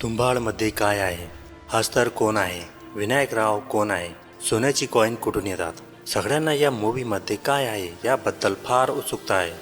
तुंबाळमध्ये काय आहे? हस्तर कोण आहे? विनायकराव कोण आहे? सोन्याची कॉईन कुठून येतात? सगळ्यांना या मूवीमध्ये काय आहे याबद्दल फार उत्सुकता आहे.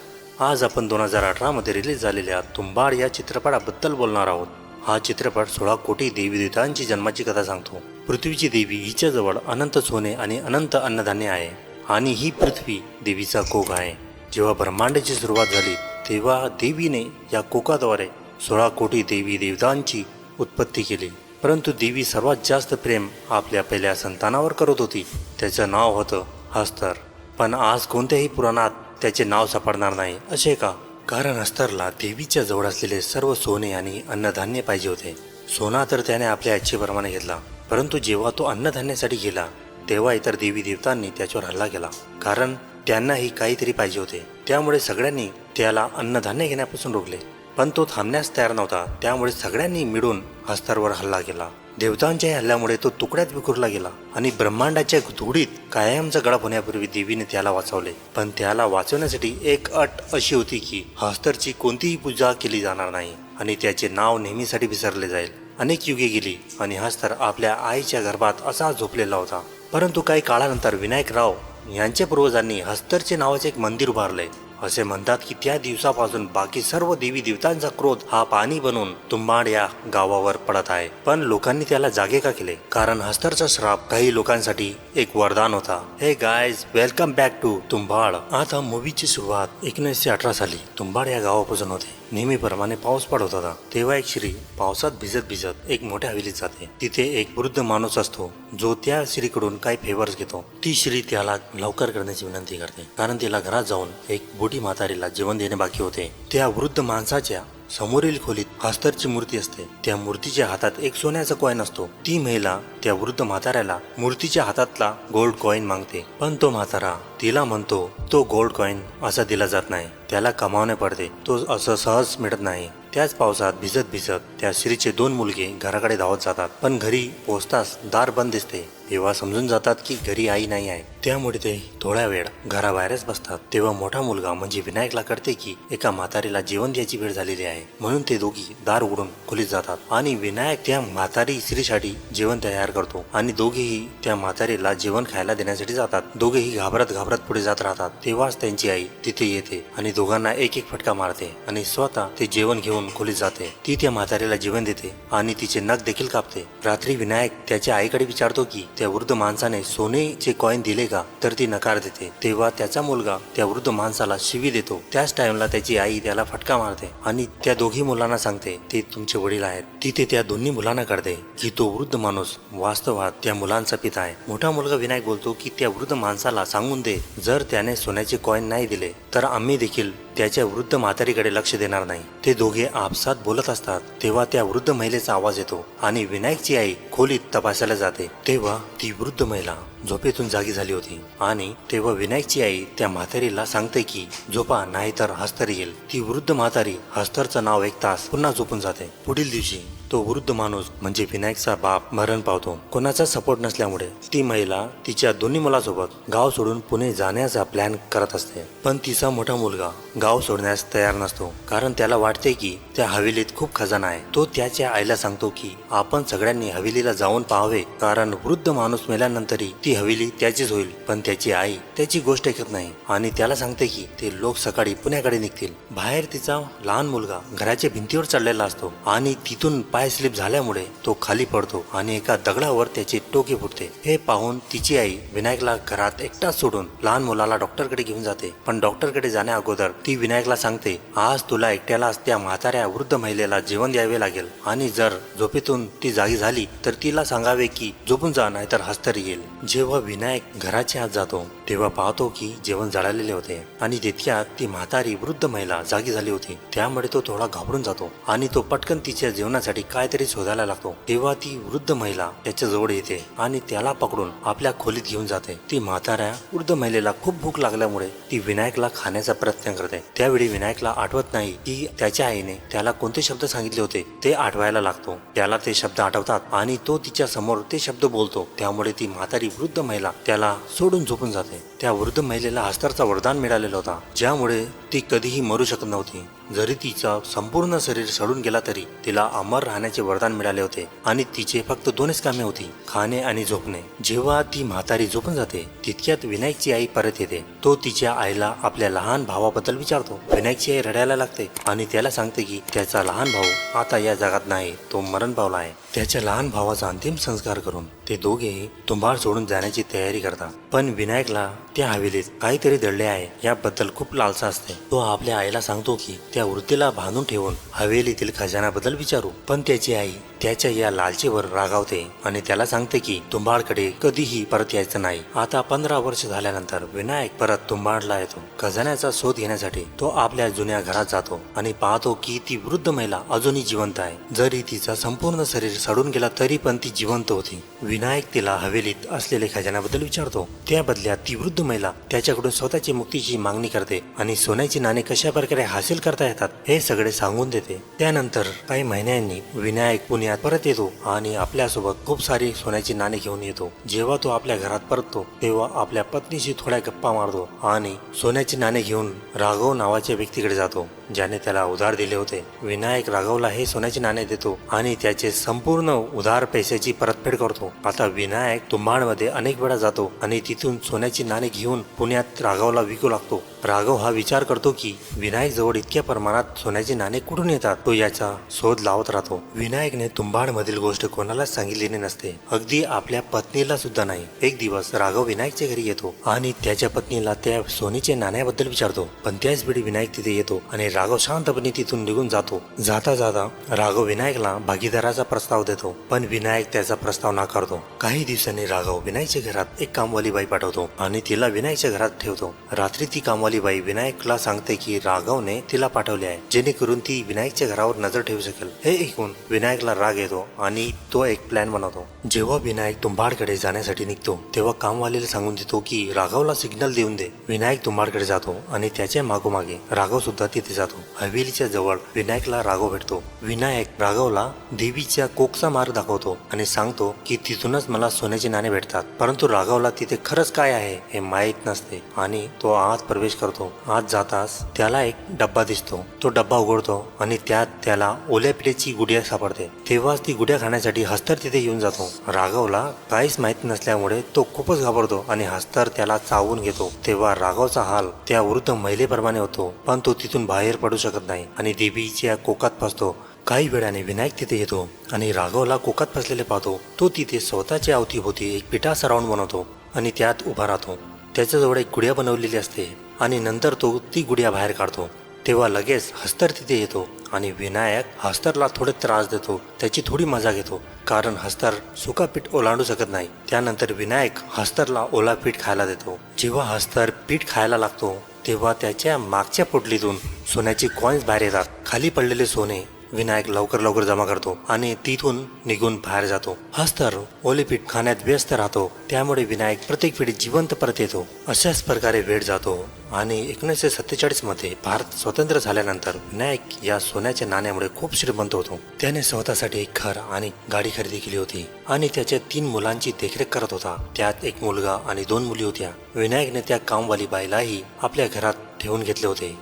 आज आपण 2018 मध्ये रिलीज झालेल्या तुंबाळ या चित्रपटाबद्दल बोलणार आहोत. हा चित्रपट 16 कोटी देवी देवतांची जन्माची कथा सांगतो. पृथ्वीची देवी हिच्याजवळ अनंत सोने आणि अनंत अन्नधान्य आहे आणि ही पृथ्वी देवीचा कोक आहे. जेव्हा ब्रह्मांडाची सुरुवात झाली तेव्हा देवीने या कोकाद्वारे 16 कोटी देवी देवतांची उत्पत्ती केली. परंतु देवी सर्वात जास्त प्रेम आपल्या पहिल्या संतानावर करत होती. त्याचं नाव होतं हस्तर. पण आज कोणत्याही पुराणात त्याचे नाव सापडणार नाही. असे का? कारण हस्तरला देवीच्या जवळ असलेले सर्व सोने आणि अन्नधान्य पाहिजे होते. सोना तर त्याने आपल्या इच्छेप्रमाणे घेतला, परंतु जेव्हा तो अन्नधान्यासाठी गेला तेव्हा इतर देवी देवतांनी त्याच्यावर हल्ला केला. कारण त्यांनाही काहीतरी पाहिजे होते. त्यामुळे सगळ्यांनी त्याला अन्नधान्य घेण्यापासून रोखले. पण तो थांबण्यास तयार नव्हता. त्यामुळे सगळ्यांनी मिळून हस्तरवर हल्ला केला. देवतांच्या हल्ल्यामुळे तो तुकड्यात विखुरला गेला आणि ब्रह्मांडाच्या धुळीत कायमचा गडप होण्यापूर्वी देवीने त्याला वाचवले. पण त्याला वाचवण्यासाठी एक अट अशी होती की हस्तरची कोणतीही पूजा केली जाणार नाही आणि त्याचे नाव नेहमीसाठी विसरले जाईल. अनेक युगे गेली आणि हस्तर आपल्या आईच्या गर्भात असा झोपलेला होता. परंतु काही काळानंतर विनायकराव यांच्या पूर्वजांनी हस्तरचे नावाचे एक मंदिर उभारले. असे म्हणतात की त्या दिवसापासून बाकी सर्व देवी देवतांचा क्रोध हा पाणी बनून तुंबाड या गावावर पडत आहे. पण लोकांनी त्याला जागे का केले? कारण हस्तरचा श्राप काही लोकांसाठी एक वरदान होता. Hey guys, welcome back to Tumbbad. आता मूवीची सुरुवात 1918 साली तुंबाड या गावापासून होते. नेहमीप्रमाणे पाऊस पडत होता. तेव्हा एक स्त्री पावसात भिजत भिजत एक मोठ्या हवेलीत जाते. तिथे एक वृद्ध माणूस असतो जो त्या स्त्रीकडून काही फेवर्स घेतो. ती स्त्री त्याला लवकर करण्याची विनंती करते कारण तिला घरात जाऊन एक बुढी म्हातारीला जेवण देणे बाकी होते. त्या वृद्ध माणसाच्या समोरील खोलीत हस्तरची मूर्ती असते. त्या मूर्तीच्या हातात एक सोन्याचा कॉईन असतो. ती महिला त्या वृद्ध म्हाताऱ्याला मूर्तीच्या हातातला गोल्ड कॉईन मागते. पण तो म्हातारा तिला म्हणतो तो गोल्ड कॉईन असा दिला जात नाही, त्याला कमावणे पडते, तो असं सहज मिळत नाही. त्याच पावसात भिजत भिजत त्या स्त्रीचे 2 मुलगे घराकडे धावत जातात. पण घरी पोहोचताच दार बंद दिसते. तेव्हा समजून जातात की घरी आई नाही आहे. त्यामुळे ते थोडा वेळ घराबाहेरच बसतात. तेव्हा मोठा मुलगा म्हणजे विनायकला कळते की एका म्हातारीला जेवण द्यायची वेळ झालेली आहे. म्हणून ते दोघी दार उघडून खोलीत जातात आणि विनायक त्या म्हातारी स्त्रीसाठी जेवण तयार करतो आणि दोघेही त्या म्हातारीला जेवण खायला देण्यासाठी जातात. दोघेही घाबरत घाबरत पुढे जात राहतात. तेव्हाच त्यांची आई तिथे येते आणि दोघांना एक एक फटका मारते आणि स्वतः ते जेवण घेऊन खोलीत जाते. ती त्या म्हातारीला जेवण देते आणि तिचे नख देखील कापते. रात्री विनायक त्याच्या आईकडे विचारतो की त्या वृद्ध माणसाने सोनेचे कॉईन दिले का? तर ती नकार देते. तेव्हा त्याचा मुलगा त्या वृद्ध माणसाला शिवी देतो. त्याच टाइमला त्याची आई त्याला फटका मारते आणि त्या दोघी मुलांना सांगते ते तुमचे वडील आहेत. तिथे त्या दोन्ही मुलांना कळते की तो वृद्ध माणूस वास्तवात त्या मुलांचा पिता आहे. मोठा मुलगा विनायक बोलतो की त्या वृद्ध माणसाला सांगून दे, जर त्याने सोन्याचे कॉईन नाही दिले तर आम्ही देखील त्याच्या वृद्ध म्हातारीकडे लक्ष देणार नाही. ते दोघे आपसात बोलत असतात तेव्हा त्या वृद्ध महिलेचा आवाज येतो आणि विनायकची आई खोलीत तपासायला जाते. तेव्हा ती वृद्ध महिला झोपेतून जागी झाली होती आणि तेव्हा विनायकची आई त्या म्हातारीला सांगते की झोपा नाहीतर हस्तर येईल. ती वृद्ध म्हातारी हस्तरचं नाव ऐकताच पुन्हा झोपून जाते. पुढील दिवशी तो वृद्ध माणूस म्हणजे विनायकचा बाप मरण पावतो. कोणाचा सपोर्ट नसल्यामुळे ती महिला तिच्या दोन्ही मुलासोबत गाव सोडून पुणे जाण्याचा प्लॅन करत असते. पण तिचा मोठा मुलगा गाव सोडण्यास तयार नसतो कारण त्याला वाटते की त्या हवेलीत खूप खजाना आहे. तो त्याच्या आईला सांगतो की आपण सगळ्यांनी हवेलीला जाऊन पाहावे कारण वृद्ध माणूस मेल्यानंतरही ती हवेली त्याचीच होईल. पण त्याची आई त्याची गोष्ट ऐकत नाही आणि त्याला सांगते की ते लोक सकाळी पुण्याकडे निघतील. बाहेर तिचा लहान मुलगा घराच्या भिंतीवर चढलेला असतो आणि तिथून पाय स्लिप झाल्यामुळे तो खाली पडतो आणि एका दगडावर त्याचे टोके फुटते. हे पाहून तिची आई विनायकला घरात एकटाच सोडून लहान मुलाला डॉक्टरकडे घेऊन जाते. पण डॉक्टरकडे जाण्या अगोदर ती विनायकला सांगते आज तुला एकट्यालाच त्या म्हाताऱ्या वृद्ध महिलेला जेवण द्यावे लागेल आणि जर झोपेतून ती जागी झाली तर तिला सांगावे की झोपून जा नाहीतर हस्तर येईल. जेव्हा विनायक घराच्या आत जातो तेव्हा पाहतो की जेवण जळालेले होते आणि तितक्यात ती म्हातारी वृद्ध महिला जागी झाली होती. त्यामुळे तो थोडा घाबरून जातो आणि तो पटकन तिच्या जेवणासाठी काहीतरी शोधायला लागतो. तेव्हा ती वृद्ध महिला त्याच्या जवळ येते आणि त्याला पकडून आपल्या खोलीत घेऊन जाते. ती म्हाताऱ्या वृद्ध महिलेला खूप भूक लागल्यामुळे ती विनायकला खाण्याचा प्रयत्न करते. त्यावेळी विनायकला आठवत नाही की त्याच्या आईने त्याला कोणते शब्द सांगितले होते. ते आठवायला लागतो. त्याला ते शब्द आठवतात आणि तो तिच्या समोर ते शब्द बोलतो. त्यामुळे ती म्हातारी वृद्ध महिला त्याला सोडून झोपून जाते. त्या वृद्ध महिलेला हस्तरचा वरदान मिळालेला होता ज्यामुळे ती कधीही मरू शकत नव्हती. जरी तिचा संपूर्ण शरीर सडून गेला तरी तिला अमर राहण्याचे वरदान मिळाले होते आणि तिचे फक्त दोनच कामे होती, खाणे आणि झोपणे. जेव्हा ती म्हातारी झोपून जाते तितक्यात विनायकची आई परत येते. तो तिच्या आईला आपल्या लहान भावाबद्दल विचारतो. विनायकची आई रडायला लागते आणि त्याला सांगते की त्याचा लहान भाऊ आता या जगात नाही, तो मरण पावला आहे. त्याच्या लहान भावाचा अंतिम संस्कार करून ते दोघेही तुंबाड सोडून जाण्याची तयारी करतात. पण विनायकला त्या हवेलीत काहीतरी दडले आहे याबद्दल खूप लालसा असते. तो आपल्या आईला सांगतो की त्या वृद्धीला बांधून ठेवून हवेलीतील खजानाबद्दल विचारू. पण त्याची आई त्याच्या या लालचीवर रागावते आणि त्याला सांगते की तुंबाडकडे कधीही परत यायचं नाही. आता 15 वर्ष झाल्यानंतर विनायक परत तुंबाडला येतो. खजान्याचा शोध घेण्यासाठी तो आपल्या जुन्या घरात जातो आणि पाहतो की ती वृद्ध महिला अजूनही जिवंत आहे. जरी तिचा संपूर्ण शरीर सडून गेला तरी पण ती जिवंत होती. विनायक तिला हवेलीत असलेले खजान्याबद्दल विचारतो. त्या बदल्यात ती वृद्ध महिला त्याच्याकडून स्वतःची मुक्तीची मागणी करते आणि सोन्याची नाणी कशा प्रकारे हासिल करता येतात हे सगळे सांगून देते. त्यानंतर काही महिन्यांनी विनायक पुण्यात परत येतो आणि आपल्यासोबत खूप सारी सोन्याची नाणी घेऊन येतो. जेव्हा तो आपल्या घरात परततो तेव्हा आपल्या पत्नीशी थोड्या गप्पा मारतो आणि सोन्याची नाणी घेऊन राघव नावाच्या व्यक्तीकडे जातो ज्याने त्याला उधार दिले होते. विनायक राघवला हे सोन्याचे नाणे देतो आणि त्याचे संपूर्ण उधार पैशाची परतफेड करतो. आता विनायक तुंबाडमध्ये अनेक वेळा जातो आणि तिथून सोन्याची नाणी घेऊन पुण्यात राघवला विकू लागतो. राघव हा विचार करतो की विनायक जवळ इतक्या प्रमाणात सोन्याची नाणे कुठून येतात. तो याचा शोध लावत राहतो. विनायकने तुंबाड मधील गोष्ट कोणालाच सांगितलेली नसते, अगदी आपल्या पत्नीला सुद्धा नाही. एक दिवस राघव विनायकच्या घरी येतो आणि त्याच्या पत्नीला त्या सोन्याच्या नाण्याबद्दल विचारतो. पण त्याच वेळी विनायक तिथे येतो आणि राघव शांतपणे तिथून निघून जातो. जाता जाता राघव विनायकला भागीदाराचा प्रस्ताव देतो पण विनायक त्याचा प्रस्ताव नाकारतो. काही दिवसांनी राघव विनायकच्या घरात एक कामवाली बाई पाठवतो आणि तिला विनायकच्या घरात ठेवतो. रात्री ती कामवाली बाई विनायकला सांगते की राघवने तिला पाठवले आहे जेणेकरून ती विनायकच्या घरावर नजर ठेवू शकेल. हे ऐकून विनायकला राग येतो आणि तो एक प्लॅन बनवतो. जेव्हा विनायक तुंबाडकडे जाण्यासाठी निघतो तेव्हा कामवालीला सांगून देतो की राघवला सिग्नल देऊन दे. विनायक तुंबाडकडे जातो आणि त्याच्या मागोमागे राघव सुद्धा तिथे जातो. हवेलीच्या जवळ विनायकला राघव भेटतो. विनायक राघवला देवीच्या कोकचा मार्ग दाखवतो आणि सांगतो की तिथूनच मला सोन्याचे नाणे भेटतात. परंतु राघवला तिथे खरंच काय आहे हे माहीत नसते आणि तो आत प्रवेश करतो. आत जाताच त्याला एक डब्बा दिसतो. तो डब्बा उघडतो आणि त्यात त्याला ओल्या पिठेची गुडिया सापडते. तेव्हाच ती गुडिया खाण्यासाठी हस्तर तिथे येऊन जातो. राघवला काहीच माहित नसल्यामुळे तो खूपच घाबरतो आणि हस्तर त्याला चावून घेतो. तेव्हा राघवचा हाल त्या वृद्ध महिलेप्रमाणे होतो पण तो तिथून बाहेर पडू शकत नाही आणि देवीच्या कोकात फसतो. काही वेळाने विनायक तिथे येतो आणि राघवला कोकात फसलेले पाहतो. तो तिथे स्वतःच्या अवतीभोवती एक पिठाचा राऊंड बनवतो आणि त्यात उभा राहतो. त्याच्याजवळ एक गुडिया बनवलेली असते आणि नंतर तो ती गुडिया बाहेर काढतो. तेव्हा लगेच हस्तर तिथे येतो आणि विनायक हस्तरला थोडे त्रास देतो. त्याची थोडी मजा घेतो कारण हस्तर सुका पीठ ओलांडू शकत नाही. त्यानंतर विनायक हस्तरला ओला पीठ खायला देतो. जेव्हा हस्तर पीठ खायला लागतो तेव्हा त्याच्या मागच्या पोटलीतून सोन्याचे कॉइन्स बाहेर येतात. खाली पडलेले सोने विनायक लवकर जमा करतो आणि तिथून निघून बाहेर जातो. हस्तर ओले पीठ खाण्यात व्यस्त राहतो त्यामुळे विनायक प्रत्येक वेळी जिवंत परत येतो. अशाच प्रकारे वेळ जातो आणि 1947 मध्ये भारत स्वतंत्र झाल्यानंतर विनायक या सोन्याच्या नाण्यामुळे खूप श्रीमंत होतो. त्याने स्वतःसाठी एक घर आणि गाडी खरेदी केली होती आणि त्याच्या 3 मुलांची देखरेख करत होता. त्यात एक मुलगा आणि 2 मुली होत्या. विनायकने त्या कामवाली बाईलाही आपल्या घरात ठेवून घेतले होते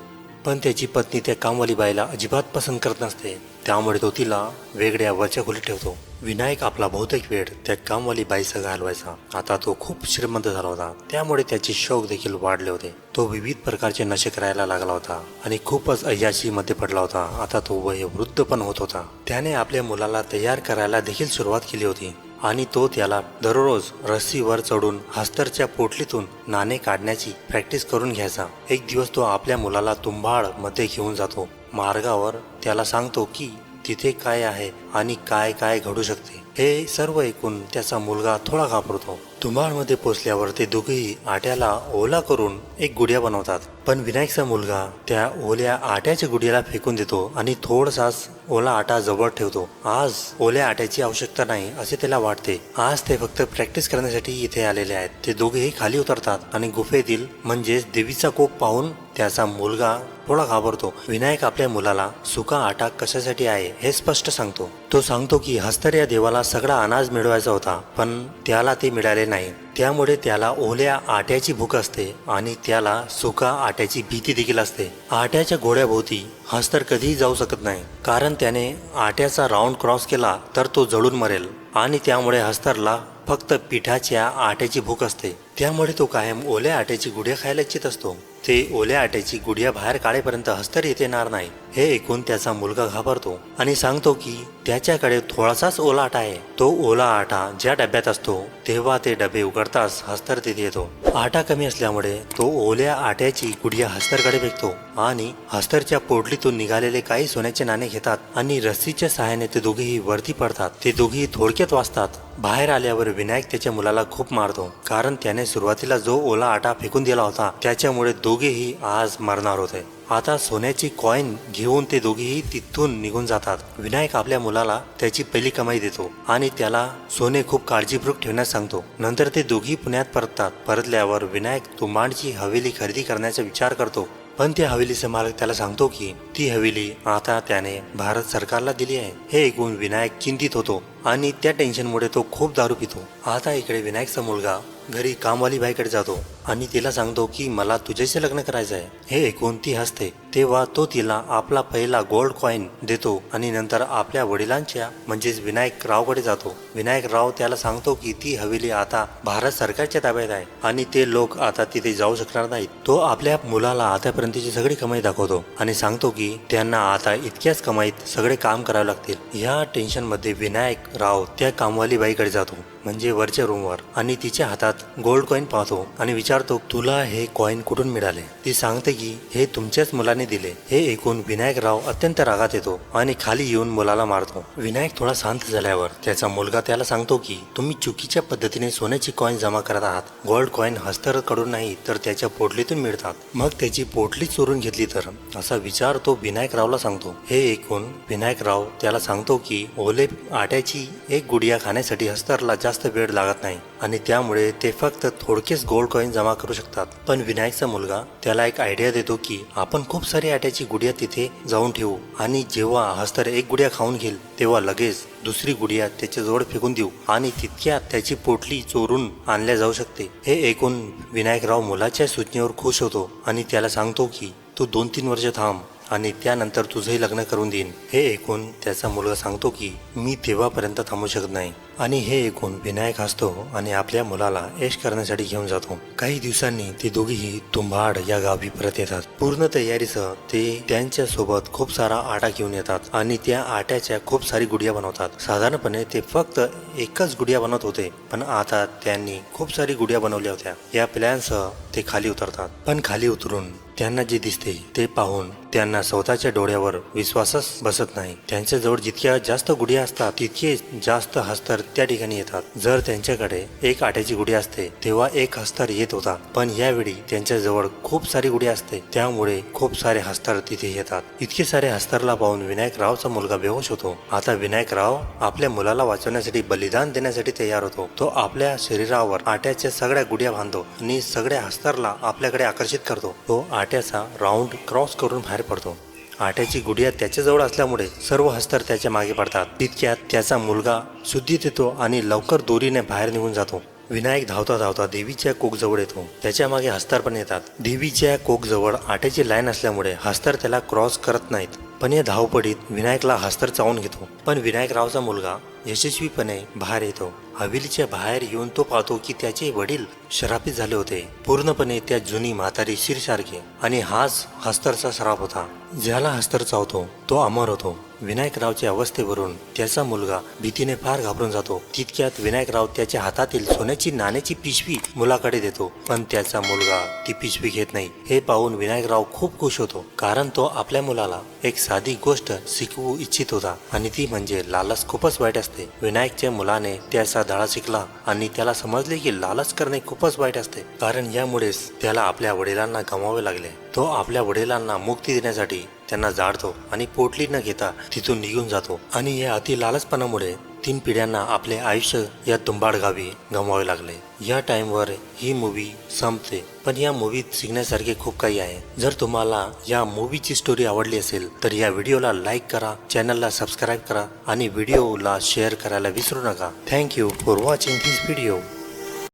पण त्याची पत्नी त्या कामवाली बाईला अजिबात पसंत करत नसते त्यामुळे तो तिला वेगळ्या वरच्या खोलीत ठेवतो. विनायक आपला बहुतेक वेळ त्या कामवाली बाईसह घालवायचा. आता तो खूप श्रीमंत झाला होता त्यामुळे त्याचे शौक देखील वाढले होते. तो विविध प्रकारचे नशे करायला लागला होता आणि खूपच अय्याशी मध्ये पडला होता. आता तो वयोवृद्ध पण होत होता. त्याने आपल्या मुलाला तयार करायला देखील सुरुवात केली होती आणि तो त्याला दररोज रस्सीवर चढून हस्तरच्या पोटलीतून नाणे काढण्याची प्रॅक्टिस करून घ्यायचा. एक दिवस तो आपल्या मुलाला तुंबाड मध्ये घेऊन जातो. मार्गावर त्याला सांगतो की तिथे काय आहे आणि काय काय घडू शकते. हे सर्व ऐकून त्याचा मुलगा थोडा घाबरतो. तुंबाडमध्ये पोचल्यावर ते दोघेही आट्याला ओला करून एक गुडिया बनवतात. पण विनायकचा मुलगा त्या ओल्या आट्याच्या गुडियाला फेकून देतो आणि थोडासाच ओला आटा जवळ ठेवतो. आज ओल्या आट्याची आवश्यकता नाही असे त्याला वाटते. आज ते फक्त प्रॅक्टिस करण्यासाठी इथे आलेले आहेत. ते दोघेही खाली उतरतात आणि गुफेतील म्हणजेच देवीचा कोप पाहून त्याचा मुलगा थोडा घाबरतो. विनायक आपल्या मुलाला सुका आटा कशासाठी आहे हे स्पष्ट सांगतो. तो सांगतो की हस्तर या देवाला सगळा अनाज मिळवायचा होता, पण त्याला ते मिळाले नाही. त्यामुळे त्याला ओल्या आट्याची भूक असते आणि त्याला सुका आट्याची भीती देखील असते. आट्याच्या घोड्याभोवती हस्तर कधीही जाऊ शकत नाही, कारण त्याने आट्याचा राऊंड क्रॉस केला तर तो जळून मरेल आणि त्यामुळे हस्तरला फक्त पिठाच्या आट्याची भूक असते. त्यामुळे तो कायम ओल्या आट्याची गुढ्या खायला इच्छित असतो. ते ओल्या आट्याची गुढ्या बाहेर काढेपर्यंत हस्तर येथे येणार नाही. हे ऐकून त्याचा मुलगा घाबरतो आणि सांगतो की त्याच्याकडे थोडासाच ओला आटा आहे. तो ओला आटा ज्या डब्यात असतो तेव्हा ते डबे उघडताच हस्तर तिथे येतो. आटा कमी असल्यामुळे तो ओल्या आट्याची गुढिया हस्तरकडे फेकतो आणि हस्तरच्या पोटलीतून निघालेले काही सोन्याचे नाणे घेतात आणि रस्सीच्या सहाय्याने ते दोघेही वरती पडतात. ते दोघेही थोडक्यात वाचतात. बाहेर आल्यावर विनायक त्याच्या मुलाला खूप मारतो, कारण त्याने सुरुवातीला जो ओला आटा फेकून दिला होता त्याच्यामुळे दोघेही आज मरणार होते. आता सोन्याची कॉईन घेऊन ते दोघेही तिथून निघून जातात. विनायक आपल्या मुलाला त्याची पहिली कमाई देतो आणि त्याला सोने खूप काळजीपूर्वक ठेवण्यास सांगतो. नंतर ते दोघी पुण्यात परततात. परतल्यावर विनायक तुंबाडची हवेली खरेदी करण्याचा विचार करतो, पण त्या हवेलीचा मालक त्याला सांगतो की ती हवेली आता त्याने भारत सरकारला दिली आहे. हे ऐकून विनायक चिंतित होतो आणि त्या टेन्शनमुळे तो खूप दारू पितो. आता इकडे विनायकचा मुलगा घरी कामवाली बाईकडे जातो आणि तिला सांगतो की मला तुझ्याशी लग्न करायचं आहे. हे ऐकून ती हसते. तेव्हा तो तिला आपला पहिला गोल्ड कॉईन देतो आणि नंतर आपल्या वडिलांच्या म्हणजेच विनायक रावकडे जातो. विनायक राव त्याला सांगतो की ती हवेली आता भारत सरकारच्या ताब्यात आहे आणि ते लोक आता तिथे जाऊ शकणार नाहीत. तो आपल्या मुलाला आतापर्यंतची सगळी कमाई दाखवतो आणि सांगतो की त्यांना आता इतक्याच कमाईत सगळे काम करावे लागतील. या टेन्शनमध्ये विनायक राव त्या कामवाली बाईकडे जातो, म्हणजे वरच्या रूमवर, आणि तिच्या हातात गोल्ड कॉईन पाहतो आणि विचारतो तुला हे कॉईन कुठून मिळाले. ती सांगते की हे तुमच्याच मुलाने दिले. हे ऐकून विनायक राव अत्यंत रागात येतो आणि खाली येऊन मुलाला मारतो. विनायक थोडा शांत झाल्यावर त्याचा मुलगा त्याला सांगतो की तुम्ही चुकीच्या पद्धतीने सोन्याची कॉईन जमा करत आहात. गोल्ड कॉईन हस्तरकडून नाही तर त्याच्या पोटलीतून मिळतात. मग त्याची पोटली चोरून घेतली तर, असा विचार तो विनायक रावला सांगतो. हे ऐकून विनायक राव त्याला सांगतो की ओले आट्याची एक गुडिया खाण्यासाठी हस्तरला जास्त वेळ लागत नाही आणि त्यामुळे ते फक्त थोडकेच गोल्ड कॉईन जमा करू शकतात. पण विनायकचा मुलगा त्याला एक आयडिया देतो की आपण खूप सारी आट्याची गुडिया तिथे जाऊन ठेवू आणि जेव्हा हस्तर एक गुडिया खाऊन घेईल तेव्हा लगेच दुसरी गुडिया त्याच्याजवळ फेकून देऊ आणि तितक्यात त्याची पोटली चोरून आणल्या जाऊ शकते. हे ऐकून विनायकराव मुलाच्या सूचनेवर खुश होतो आणि त्याला सांगतो की तू 2-3 वर्ष थांब आणि त्यानंतर तुझंही लग्न करून देईन. हे ऐकून त्याचा मुलगा सांगतो की मी तेव्हापर्यंत थांबू शकत नाही. आणि हे ऐकून विनायक हसतो आणि आपल्या मुलाला ऐश करण्यासाठी घेऊन जातो. काही दिवसांनी ते दोघेही तुंबाड या गावी परत येतात. पूर्ण तयारीसह ते त्यांच्या सोबत खूप सारा आटा घेऊन येतात आणि त्या आट्याच्या खूप सारी गुडिया बनवतात. साधारणपणे ते फक्त एकच गुडिया बनवत होते, पण आता त्यांनी खूप सारी गुडिया बनवल्या होत्या. या प्लॅनसह ते खाली उतरतात. पण खाली उतरून त्यांना जे दिसते ते पाहून त्यांना स्वतःच्या डोळ्यावर विश्वासच बसत नाही. त्यांच्याजवळ जितक्या जास्त गुडिया असतात तितके जास्त हस्तर त्या ठिकाणी येतात. जर त्यांच्याकडे एक आट्याची गुढी असते तेव्हा एक हस्तर येत होता, पण यावेळी त्यांच्याजवळ खूप सारी गुढी असते, त्यामुळे खूप सारे हस्तर तिथे येतात. इतके सारे हस्तरला पाहून विनायकरावचा मुलगा बेहोश होतो. आता विनायकराव आपल्या मुलाला वाचवण्यासाठी बलिदान देण्यासाठी तयार होतो. तो आपल्या शरीरावर आट्याच्या सगळ्या गुढ्या बांधतो आणि सगळ्या हस्तरला आपल्याकडे आकर्षित करतो. तो आट्याचा राऊंड क्रॉस करून बाहेर पडतो. आट्याची गुडिया त्याच्याजवळ असल्यामुळे सर्व हस्तर त्याच्या मागे पडतात. तितक्यात त्याचा मुलगा शुद्धीत येतो आणि लवकर दोरीने बाहेर निघून जातो. विनायक धावता धावता देवीच्या कोकजवळ येतो. त्याच्या मागे हस्तर पण येतात. देवीच्या कोकजवळ आट्याची लाईन असल्यामुळे हस्तर त्याला क्रॉस करत नाहीत. पण या धावपडीत विनायकला हस्तर चावून घेतो. पण विनायकरावचा मुलगा यशस्वीपणे बाहेर येतो. हवेलीच्या बाहेर येऊन तो पाहतो की त्याचे वडील शराबीत झाले होते, पूर्णपणे त्या जुनी म्हातारी शिरसारखे, आणि हाच हस्तरचा श्राप होता. ज्याला हस्तर चावतो तो अमर होतो. विनायकरावच्या अवस्थेवरून त्याचा मुलगा भीतीने फार घाबरून जातो. तितक्यात विनायकराव त्याच्या हातातील सोन्याची नाण्याची पिशवी मुलाकडे देतो, पण त्याचा मुलगा ती पिशवी घेत नाही. हे पाहून विनायकराव खूप खुश होतो, कारण तो आपल्या मुलाला एक साधी गोष्ट शिकवू इच्छित होता आणि ती म्हणजे लालच खूपच वाईट असते. विनायकच्या मुलाने त्याचा धडा शिकला आणि त्याला समजले की लालच करणे खूपच वाईट असते, कारण यामुळेच त्याला आपल्या वडिलांना गमावे लागले. तो आपल्या वडिलांना मुक्ती देण्यासाठी त्यांना जाळतो आणि पोटली न घेता तिथून निघून जातो. आणि या अति लालचपणामुळे 3 पिढ्यांना आपले आयुष्य या तुंबाड गावी गमवावे लागले. या टाइमवर ही मूवी संपते. पण या मूवीत शिकण्यासारखे खूप काही आहे. जर तुम्हाला या मूवीची स्टोरी आवडली असेल तर या व्हिडिओला लाईक करा, चॅनलला सबस्क्राईब करा आणि व्हिडिओला शेअर करायला विसरू नका. Thank you for watching this video.